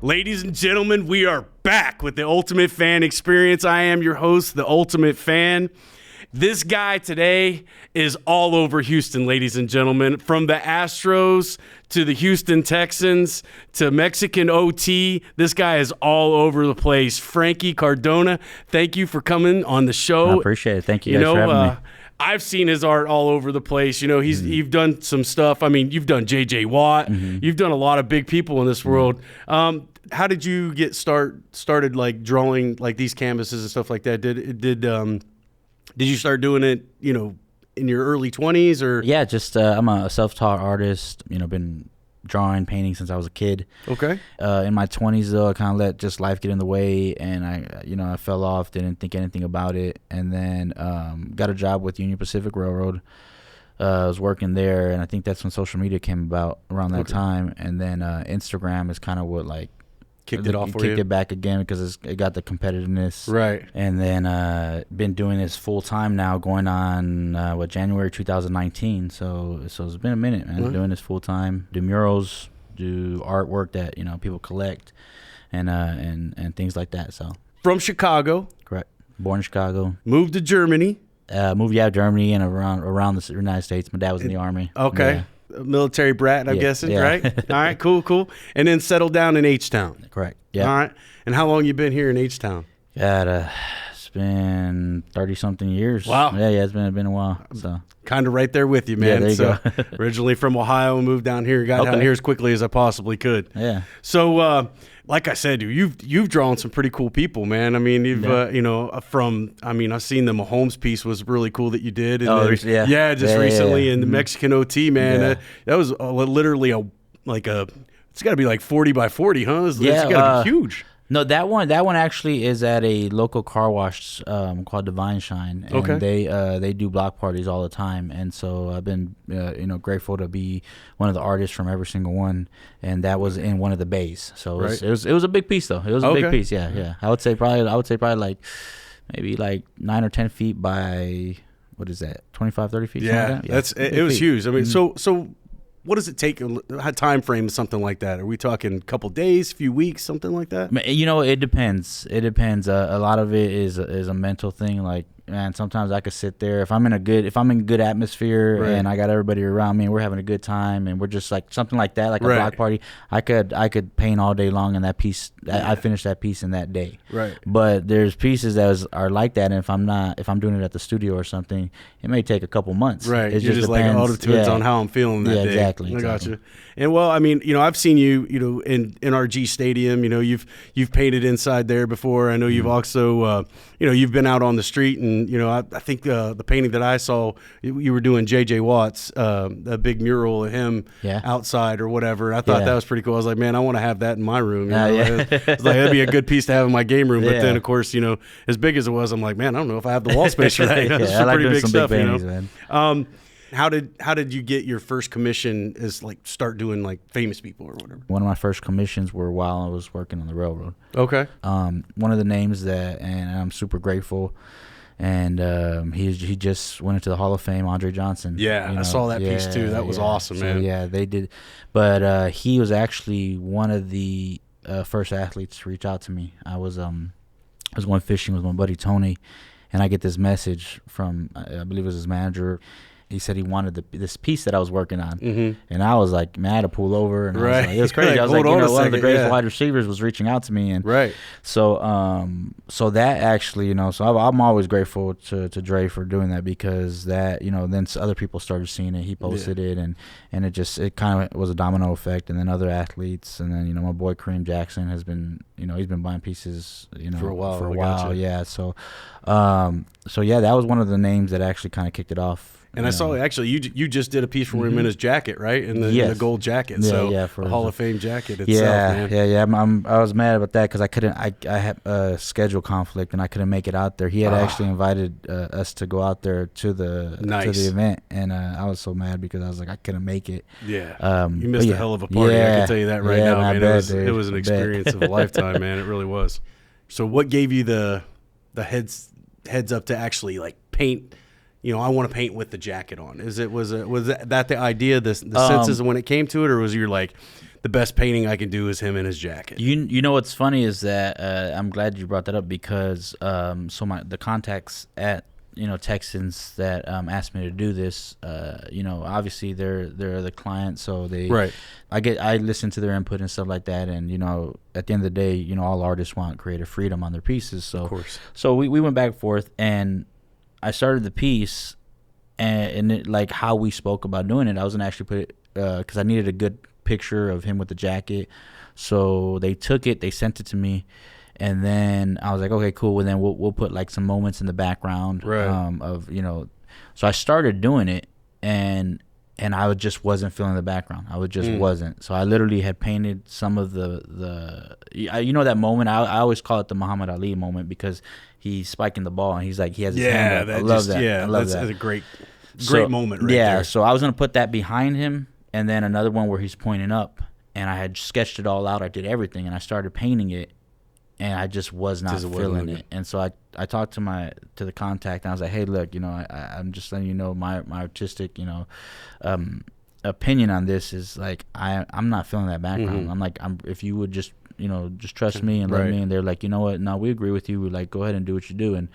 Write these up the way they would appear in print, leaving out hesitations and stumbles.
Ladies and gentlemen, we are back with the Ultimate Fan Experience. I am your host, the Ultimate Fan. This guy today is all over Houston, ladies and gentlemen. From the Astros to the Houston Texans to Mexican OT, this guy is all over the place. Franky Cardona, thank you for coming on the show. I appreciate it. Thank you guys for having me. I've seen his art all over the place. You know, you've done some stuff. I mean, you've done J.J. Watt. You've done a lot of big people in this world. How did you get started like drawing like these canvases and stuff like that? Did you start doing it, you know, in your early 20s or? Yeah, just I'm a self-taught artist. You know, been drawing, painting since I was a kid. Okay. In my 20s though, I kind of let just life get in the way, and I fell off, didn't think anything about it, and then got a job with Union Pacific Railroad. I was working there, and I think that's when social media came about around that time, and then Instagram is kind of what like kicked it off for you? Kicked it back again because it got the competitiveness. Right. And then been doing this full time now, going on January 2019. So it's been a minute, man. Doing this full time. Do murals, do artwork that people collect, and things like that. So from Chicago. Correct. Born in Chicago. Moved to Germany. Moved to Germany and around the United States. My dad was in the Army. Okay. Yeah. Military brat, I'm guessing, yeah. right? All right, cool. And then settled down in H-Town. Correct. Yeah. All right. And how long you been here in H-Town? God, it's been 30-something years. Wow. Yeah, it's been a while. So kind of right there with you, man. Yeah, there you go. Originally from Ohio, moved down here, got down here as quickly as I possibly could. Yeah. So, like I said, dude, you've drawn some pretty cool people, man. I mean, you've I've seen the Mahomes piece was really cool that you did. And recently in the Mexican OT, man. Yeah. That was literally it's got to be like 40 by 40, huh? It's got to be huge. No, that one actually is at a local car wash called Divine Shine, and they do block parties all the time, and so I've been grateful to be one of the artists from every single one, and that was in one of the bays. So it was a big piece though. It was a big piece, yeah. I would say probably like maybe like 9 or 10 feet by what is that, 25, 30 feet? Yeah, like that? It was huge. I mean, so. What does it take? A time frame, something like that? Are we talking a couple days, few weeks, something like that? It depends. It depends. A lot of it is a mental thing. Like, man, sometimes I could sit there if I'm in good atmosphere and I got everybody around me and we're having a good time and we're just like something like that, like a block party. I could paint all day long in that piece. I finished that piece in that day. Right. But there's pieces that are like that, and if I'm doing it at the studio or something, it may take a couple months. Right. It just like all depends on how I'm feeling that day. Exactly. I gotcha. And well, I mean, I've seen you, in NRG Stadium. You've painted inside there before. I know you've also, you've been out on the street, and I think the painting that I saw, you were doing J.J. Watt's, a big mural of him outside or whatever. I thought that was pretty cool. I was like, man, I want to have that in my room. It's like that'd be a good piece to have in my game room. But then, of course, as big as it was, I'm like, man, I don't know if I have the wall space for that. That's I like pretty doing big some stuff, big paintings, man. How did you get your first commission as like start doing like famous people or whatever? One of my first commissions were while I was working on the railroad. Okay. One of the names and I'm super grateful, and he just went into the Hall of Fame, Andre Johnson. Yeah, I saw that piece too. That was awesome, man. Yeah, they did. But he was actually one of the first athletes to reach out to me. I was going fishing with my buddy Tony, and I get this message from, I believe it was his manager. He said he wanted this piece that I was working on, and I was like, man, I had to pull over, and I was like, it was crazy. I was like, one of the greatest wide receivers was reaching out to me, and so that actually, so I'm always grateful to Dre for doing that, because that, then other people started seeing it. He posted it, and it kind of was a domino effect, and then other athletes, and then my boy Kareem Jackson has been, he's been buying pieces, for a while. Gotcha. Yeah. So that was one of the names that actually kind of kicked it off. And I saw actually you just did a piece for him in his jacket, right? In the gold jacket, for Hall of Fame jacket itself. Man. I was mad about that because I had a schedule conflict and I couldn't make it out there. He had actually invited us to go out there to the event, and I was so mad because I was like, I couldn't make it. Yeah, you missed a hell of a party. I can tell you that right now, man. It was an experience of a lifetime, man. It really was. So, what gave you the heads up to actually like paint? I want to paint with the jacket on. Was that the idea, the senses when it came to it, or was you like, the best painting I can do is him in his jacket. You know what's funny is that I'm glad you brought that up because the contacts at Texans that asked me to do this, obviously they're the client, so they Right. I listen to their input and stuff like that, and at the end of the day, all artists want creative freedom on their pieces. So Of course. So we went back and forth, and I started the piece, and it, like how we spoke about doing it, I was gonna actually put it because I needed a good picture of him with the jacket. So they took it, they sent it to me. And then I was like, okay, cool. Well, then we'll put like some moments in the background, right. Of So I started doing it, and I just wasn't feeling the background. I just wasn't. So I literally had painted some of the that moment. I always call it the Muhammad Ali moment because he's spiking the ball and he's like he has his hand up. I love that. Yeah, I love that's that. a great moment right there. Yeah. there. So I was gonna put that behind him, and then another one where he's pointing up, and I had sketched it all out. I did everything, and I started painting it. And I just was not feeling it. And so I talked to the contact, and I was like, hey, look, I'm just letting you know my artistic, opinion on this is like I'm not feeling that background. Mm-hmm. I'm like, if you would just trust me and let me. And they're like, you know what? No, we agree with you. We're like, go ahead and do what you do. And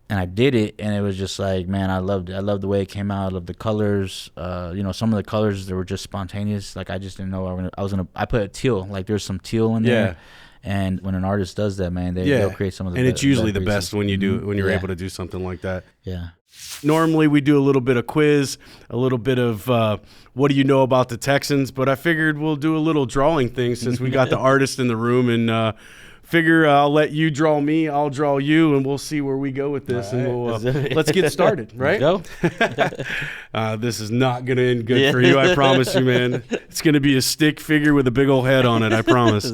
I did it, and it was just like, man, I loved it. I loved the way it came out. I loved the colors. Some of the colors, they were just spontaneous. Like I just didn't know I put a teal. Like there's some teal in there. Yeah. And when an artist does that, man, they'll create some of the and it's usually the pieces. best when you do when you're able to do something like that. Yeah. Normally we do a little bit of quiz, a little bit of what do you know about the Texans, but I figured we'll do a little drawing thing since we got the artist in the room, and figure I'll let you draw me, I'll draw you, and we'll see where we go with this. Right. And we'll let's get started, right? Let's go. This is not going to end good for you, I promise you, man. It's going to be a stick figure with a big old head on it, I promise.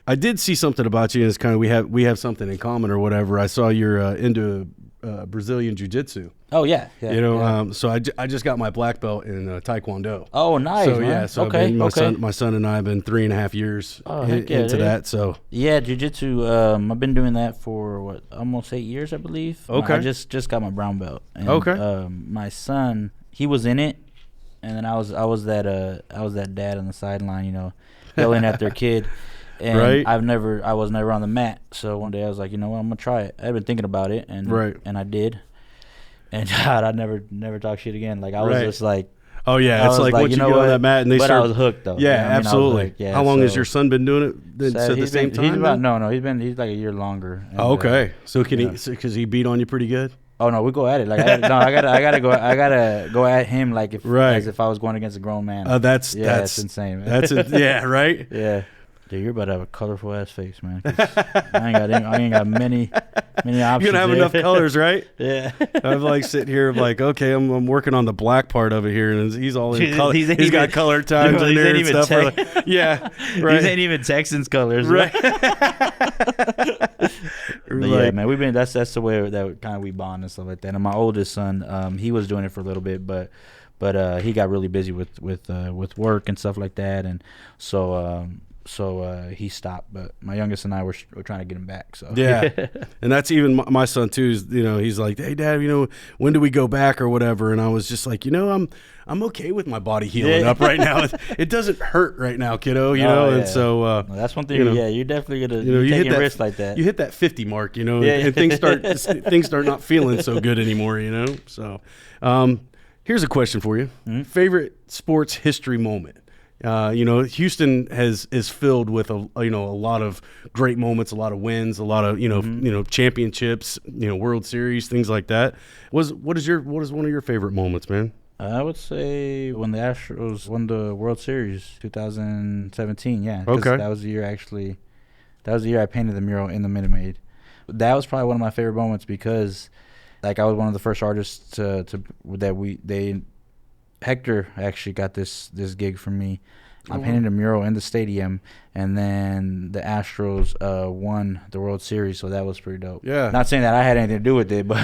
I did see something about you, and it's kind of we have something in common or whatever. I saw you're into Brazilian jiu-jitsu. Oh yeah. So I just got my black belt in Taekwondo. Oh, nice. So man. yeah, so okay, my son and I have been 3.5 years into that. So yeah, jiu-jitsu. I've been doing that for almost 8 years, I believe. Okay. I just got my brown belt. And, okay. My son, he was in it, and then I was that dad on the sideline, yelling at their kid. And right. I was never on the mat. So one day I was like, you know what, I'm gonna try it. I've been thinking about it, and I did. And God, I never talk shit again. Like I was just like, oh yeah, it's like once you get on that mat and they but start. I was hooked though. Yeah, absolutely. How long has your son been doing it? At the same time? He's like a year longer. And, okay, so because he beat on you pretty good. Oh no, we go at it. Like I gotta go at him like as if I was going against a grown man. That's insane. Man. Yeah, right. Yeah. Dude, you're about to have a colorful ass face, man. I ain't got many options. You're gonna have enough colors, right? Yeah. I'm like sitting here, like, okay, I'm working on the black part of it here, and he's all in color. He's got color times in there and stuff. Yeah, right. These ain't even Texans colors, right? Yeah, man, that's the way that kind of we bond and stuff like that. And my oldest son, he was doing it for a little bit, but he got really busy with work and stuff like that, and so he stopped. But my youngest and I were trying to get him back. So yeah, and that's even my son too. Is he's like, hey Dad, when do we go back or whatever? And I was just like, I'm okay with my body healing up right now. It doesn't hurt right now, kiddo. And so that's one thing. You're definitely gonna you taking risks like that. You hit that 50 mark, and things start not feeling so good anymore. So here's a question for you: favorite sports history moment. Houston is filled with a lot of great moments, a lot of wins, a lot of championships, World Series, things like that. What is one of your favorite moments, man? I would say when the Astros won the World Series 2017. Yeah, okay. That was the year I painted the mural in the Minute Maid. That was probably one of my favorite moments because I was one of the first artists Hector actually got this gig from me. I painted a mural in the stadium, and then the Astros won the World Series, so that was pretty dope. Yeah. Not saying that I had anything to do with it, but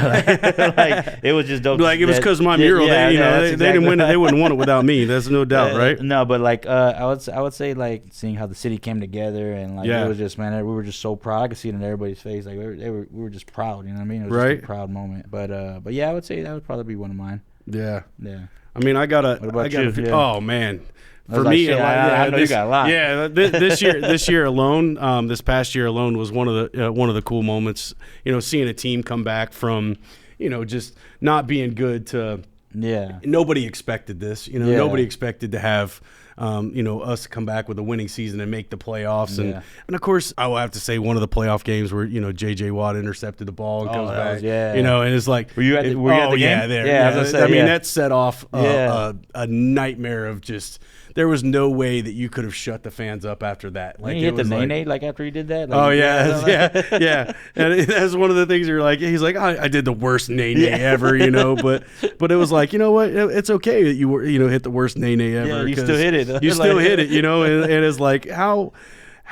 it was just dope. It was because of my mural. They didn't win it. They wouldn't want it without me. There's no doubt, right? No, but I would say seeing how the city came together and it was just, man, we were just so proud. I could see it in everybody's face. We were just proud. You know what I mean? It was just a proud moment. But yeah, I would say that would probably be one of mine. Yeah. Yeah. I mean, I got about you? Yeah. Oh man. For like, me, shit, I know you got a lot. Yeah, this year alone, this past year alone was one of the cool moments. Seeing a team come back from, just not being good to. Yeah. Nobody expected this. Nobody expected to have. Us come back with a winning season and make the playoffs, and of course, I will have to say one of the playoff games where J.J. Watt intercepted the ball and comes back, and it's like, were you at the game? Yeah, there, yeah. I was gonna say, that set off a nightmare of just. There was no way that you could have shut the fans up after that. Like, he hit the nay-nay after he did that? Like, yeah. And that's one of the things you're like, he's like, I did the worst nay-nay ever, but it was like, you know what? It's okay that you were, hit the worst nay-nay ever. Yeah, you still hit it. You still hit it, and it's like, how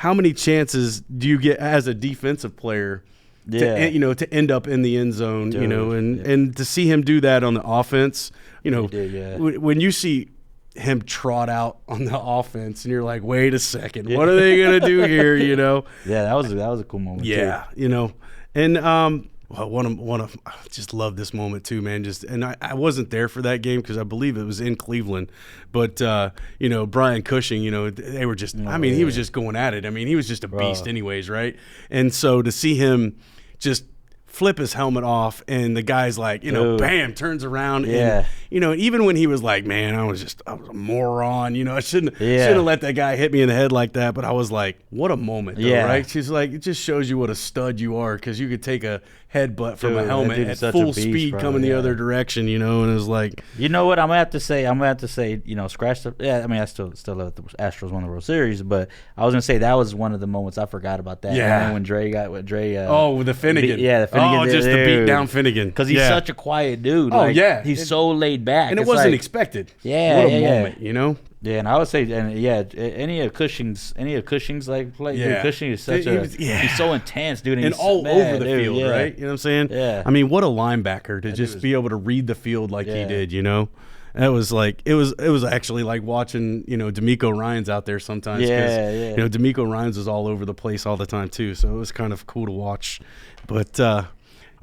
many chances do you get as a defensive player to end up in the end zone, Dude, and to see him do that on the offense, when you see him trot out on the offense and you're like, wait a second, what are they gonna do here? Yeah, that was a cool moment. Yeah, too. And I just love this moment too, man. I wasn't there for that game because I believe it was in Cleveland, but Brian Cushing, they were just he was just going at it. I mean, he was just a beast anyways, right? And so to see him just flip his helmet off and the guy's like, bam, turns around and even when he was like, man, I was a moron, I shouldn't have let that guy hit me in the head like that, but I was like, what a moment though, right? She's like, it just shows you what a stud you are because you could take a headbutt from a helmet at full speed coming the other direction, and it was like, you know what, I'm gonna have to say, scratch the I still love the Astros won the World Series, but I was gonna say that was one of the moments I forgot about that. Yeah, when Dre the Finnegan. The Finnegan. Just the beat down Finnegan. Because he's such a quiet dude. He's so laid back. And it wasn't expected. Yeah. What a moment, Yeah, and I would say, any of Cushing's like play. Yeah. Dude, Cushing is such he's so intense, dude. And all over the field, right? You know what I'm saying? Yeah. I mean, what a linebacker to just be able to read the field like he did, That was like it was actually like watching D'Amico Ryans out there sometimes. D'Amico Ryans was all over the place all the time too, so it was kind of cool to watch. But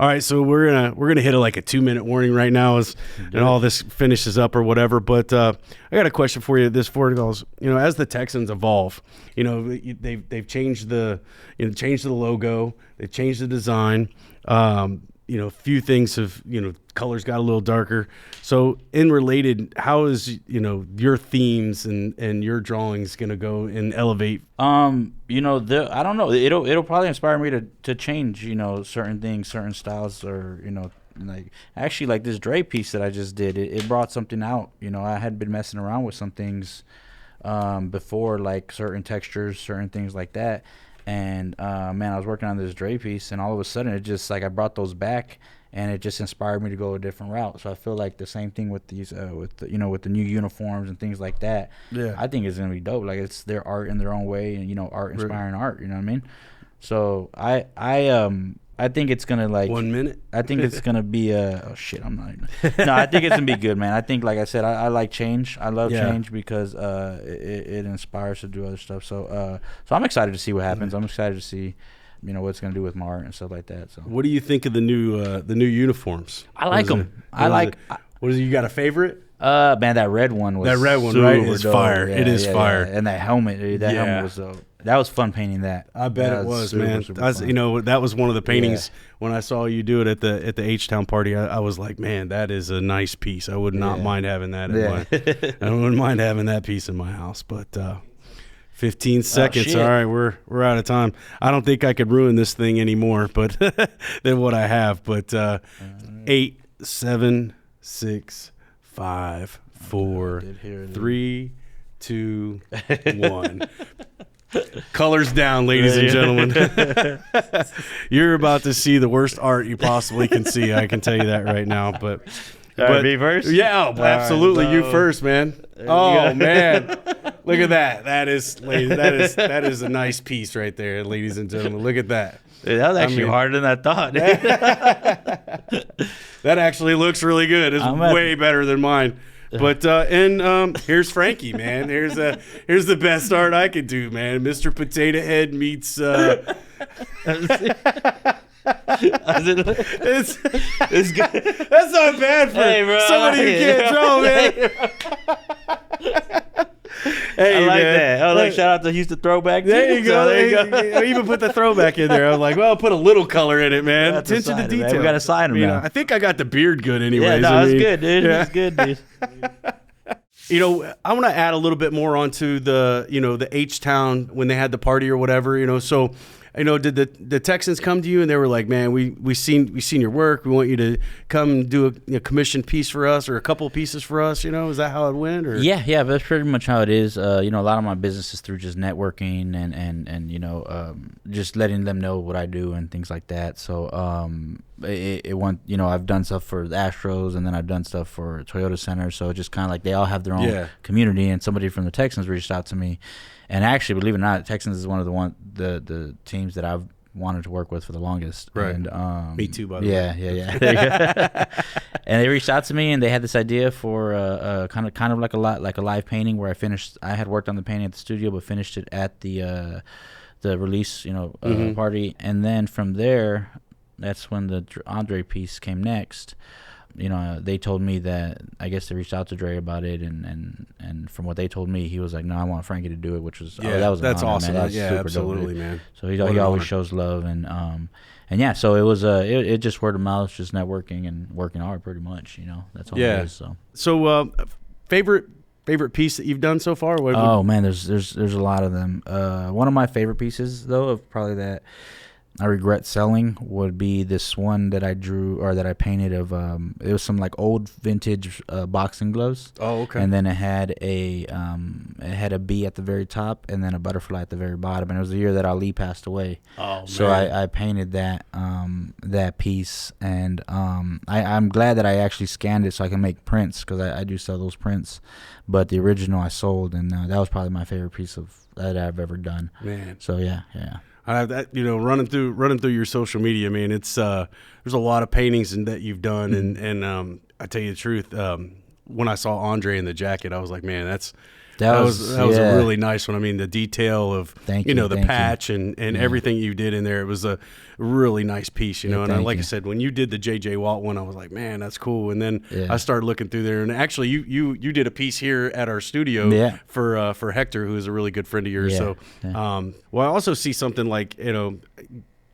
all right, so we're gonna hit a 2-minute warning right now as and all this finishes up or whatever. But I got a question for you. This for goes, as the Texans evolve, they've changed the logo, they've changed the design. A few things have, colors got a little darker. So in related, how is, your themes and your drawings going to go and elevate? I don't know. It'll probably inspire me to change, certain things, certain styles, or, like this Dre piece that I just did. It brought something out. I had been messing around with some things before, like certain textures, certain things like that. And, I was working on this Dre piece, and all of a sudden it just, I brought those back, and it just inspired me to go a different route. So I feel like the same thing with these, with the new uniforms and things like that. Yeah. I think it's going to be dope. Like, it's their art in their own way, and, art inspiring art, you know what I mean? So I think it's going to, 1 minute? I think it's going to be oh, shit, I'm not even. No, I think it's going to be good, man. I think, like I said, I like change. I love change because it inspires to do other stuff. So I'm excited to see what happens. I'm excited to see, what it's going to do with my art and stuff like that. So what do you think of the new uniforms? I like them. What is it? You got a favorite? Man, that red one was right? It's fire. It is fire. Yeah. And that helmet, helmet was that was fun painting that. I bet it was, man. Super that was one of the paintings when I saw you do it at the H-Town party. I was like, man, that is a nice piece. I would not mind having that I wouldn't mind having that piece in my house, but 15 seconds. All right, we're out of time. I don't think I could ruin this thing anymore, but than what I have. But 8, 7, 6, 5, 4, 3, 2, 1. Colors down, ladies and gentlemen. You're about to see the worst art you possibly can see. I can tell you that right now. But me first? Yeah, absolutely. Right, you first, man. Oh man, look at that. That is a nice piece right there, ladies and gentlemen. Look at that. Dude, that was actually harder than I thought. That actually looks really good. It's way better than mine. But here's Franky, man. Here's the best art I could do, man. Mr. Potato Head meets It's good. That's not bad for somebody who can't draw, man. Hey, I like man. that. I was like, shout out to Houston Throwback. There you So go. there you go. I even put the throwback in there. I'm like, well, put a little color in it, man. That's Attention to exciting, man. detail. We got to sign him now. I think I got the beard good anyways. Yeah, no, I it's mean, good, dude. yeah. It's good, dude. You know, I want to add a little bit more onto the, the H-Town when they had the party or whatever, so, did the Texans come to you and they were like, man, we seen your work. We want you to come do a commissioned piece for us or a couple of pieces for us, Is that how it went? Or? Yeah, that's pretty much how it is. A lot of my business is through just networking and just letting them know what I do and things like that. So, I've done stuff for the Astros and then I've done stuff for Toyota Center. So it's just kind of like they all have their own community, and somebody from the Texans reached out to me. And actually, believe it or not, Texans is one of the teams that I've wanted to work with for the longest. Right. And, me too, by the way. Yeah. There you go. And they reached out to me, and they had this idea for kind of like a live painting where I had worked on the painting at the studio, but finished it at the release party. And then from there, that's when the Andre piece came next. They told me that I guess they reached out to Dre about it, and from what they told me, he was like, "No, I want Frankie to do it," which was that's honor, awesome. Man. That's yeah, super absolutely, dope, man. So he always shows love, and yeah, so it was it just word of mouth, just networking and working hard, pretty much. That's all it is. So favorite piece that you've done so far? Man, there's a lot of them. One of my favorite pieces, though, of probably that I regret selling, would be this one that I drew or that I painted of it was some like old vintage boxing gloves. Oh, okay. And then it had a bee at the very top and then a butterfly at the very bottom. And it was the year that Ali passed away. Oh, so man. I painted that piece, and I'm glad that I actually scanned it so I can make prints, because I do sell those prints. But the original I sold, and that was probably my favorite piece that I've ever done. Man. So yeah. I have that, running through your social media, man. It's there's a lot of paintings that you've done, and I tell you the truth, when I saw Andre in the jacket, I was like, man, that was a really nice one. I mean, the detail of the patch and everything you did in there, it was a really nice piece, and I said, when you did the JJ Watt one, I was like, man, that's cool. And then I started looking through there, and actually you did a piece here at our studio for Hector, who is a really good friend of yours. So I also see something like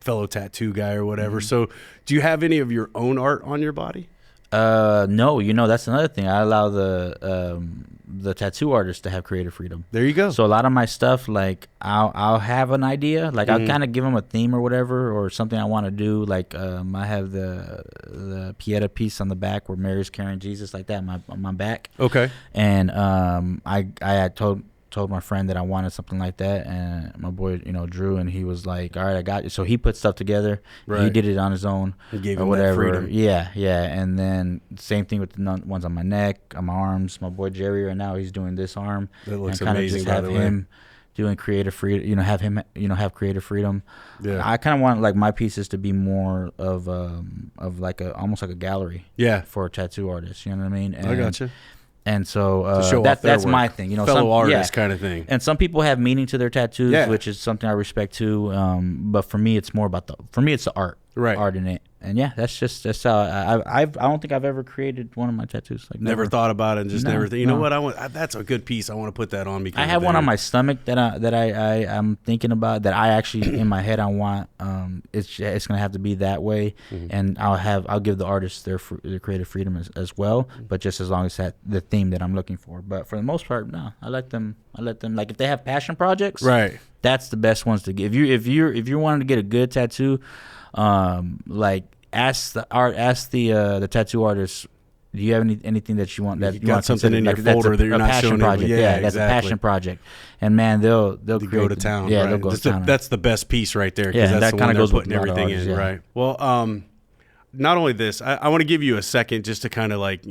fellow tattoo guy or whatever. Mm-hmm. So do you have any of your own art on your body? No, that's another thing. I allow the tattoo artist to have creative freedom. There you go. So a lot of my stuff, like I'll have an idea, like I'll kind of give them a theme or whatever, or something I want to do. Like I have the Pieta piece on the back where Mary's carrying Jesus like that on my back. Okay. And I had told my friend that I wanted something like that, and my boy, Drew, and he was like, all right, I got you. So he put stuff together. Right. He did it on his own. He gave or him whatever. that freedom. Yeah. And then same thing with the ones on my neck, on my arms. My boy Jerry right now, he's doing this arm. That looks and amazing, kind of just by the have him way. Doing creative freedom, have him, have creative freedom. Yeah. I kind of want like my pieces to be more of like almost like a gallery. Yeah. For tattoo artists, you know what I mean? I gotcha. And so that's my thing, fellow artist kind of thing. And some people have meaning to their tattoos, which is something I respect too. But for me, it's more about it's the art, art in it. And that's how I don't think I've ever created one of my tattoos. Like never thought about it, and just never. You know what? That's a good piece. I want to put that on because I have one on my stomach that I'm thinking about, that I actually in my head I want. It's gonna have to be that way, and I'll give the artists their creative freedom as well, but just as long as that the theme that I'm looking for. But for the most part, no, I let them like if they have passion projects, right? That's the best ones to give. If you're wanting to get a good tattoo, like. Ask the tattoo artist, do you have anything that you want that you want got something in your like, folder that you're not showing project. Yeah, that's a passion project. And man, they'll go to town. Yeah, right. they'll go to town. That's the best piece right there, because that's the one they're putting everything in. Yeah. Right. Well, not only this, I want to give you a second just to kind of like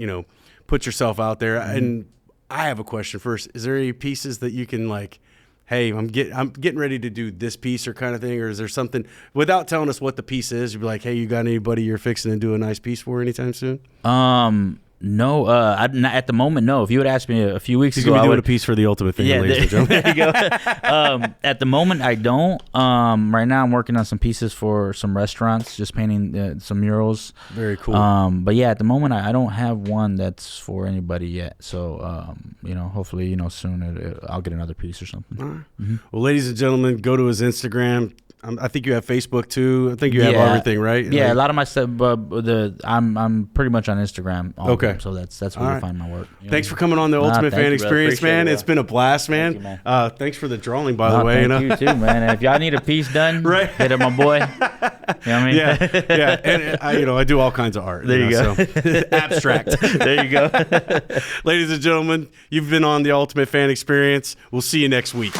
put yourself out there. And I have a question first. Is there any pieces that you can like, hey, I'm getting ready to do this piece or kind of thing, or is there something, without telling us what the piece is, you'd be like, hey, you got anybody you're fixing to do a nice piece for anytime soon? No, at the moment, no. If you would ask me a few weeks He's ago, gonna be I doing would. a piece for the Ultimate Fan, Yeah, ladies and gentlemen. there you go. At the moment, I don't. Right now, I'm working on some pieces for some restaurants, just painting some murals. Very cool. But yeah, at the moment, I don't have one that's for anybody yet. So, hopefully, soon I'll get another piece or something. All right. Well, ladies and gentlemen, go to his Instagram. I think you have Facebook too. I think you have everything, right? Yeah, a lot of my stuff. I'm pretty much on Instagram. Okay, so that's where you find my work. Thanks for coming on the Ultimate Fan Experience, man. It's been a blast, man. Thank you, man. Thanks for the drawing, by the way. Thank you too, man. And if y'all need a piece done, right, hit up my boy. You know what I mean? Yeah. And I do all kinds of art. There you go. So. Abstract. There you go. Ladies and gentlemen, you've been on the Ultimate Fan Experience. We'll see you next week.